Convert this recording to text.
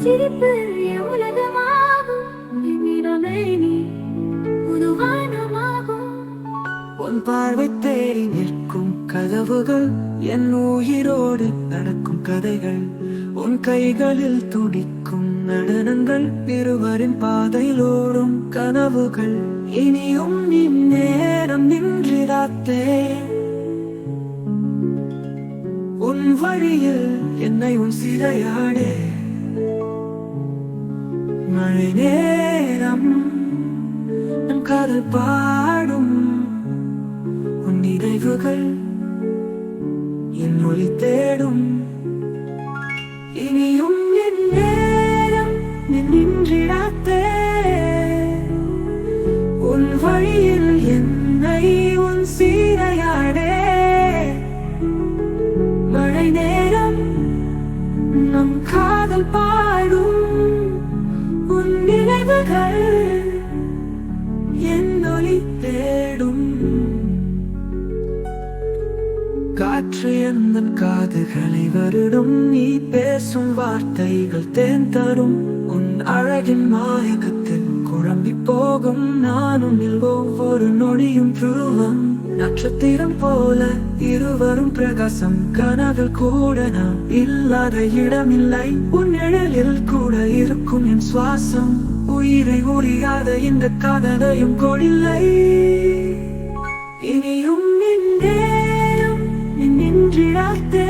சிரிப்பு என் உலகமாகும், என் நிறமை நீ புது வானமாகும். உன் பார்வை தேடி நிற்கும் கதவுகள், என் உயிரோடு நடக்கும் கதைகள். உன் கைகளில் துடிக்கும் நடனங்கள், இருவரின் பாதையில் ஓடும் கனவுகள். இனியும் நின் நேரம் நின்றிடாத்தே, உன் வழியில் என்னை உன் சிறையாடே. மழை நேரம் நம் காதல் பாடும், உன் நினைவுகள் என் மொழி தேடும். இனியும் என் நேரம் நின்றிடாத்தே, உன் வழியில் என்னை உன் சீரையாடே. மழை நேரம் நம் காதல் பாடும், உன் நினைவுகள் என் ஒளி தேடும். காற்று எந்தன் காதுகளை வருடும், நீ பேசும் வார்த்தைகள் தேன் தரும். உன் அழகின் மாயகத்தில் குழம்பி போகும் நான் உன்னில் ஒவ்வொரு நொடியும் புருவம். நட்சத்திரம் போல இருவரும் பிரகாசம், கனவில் கூட நாம் இல்லாத இடமில்லை. உன் நிழலில் கூட இருக்கும் என் சுவாசம், உயிரை உரியாத இந்த காதலையும் கொடில்லை. இனியும் நின்றே நின்றிடாத்தே,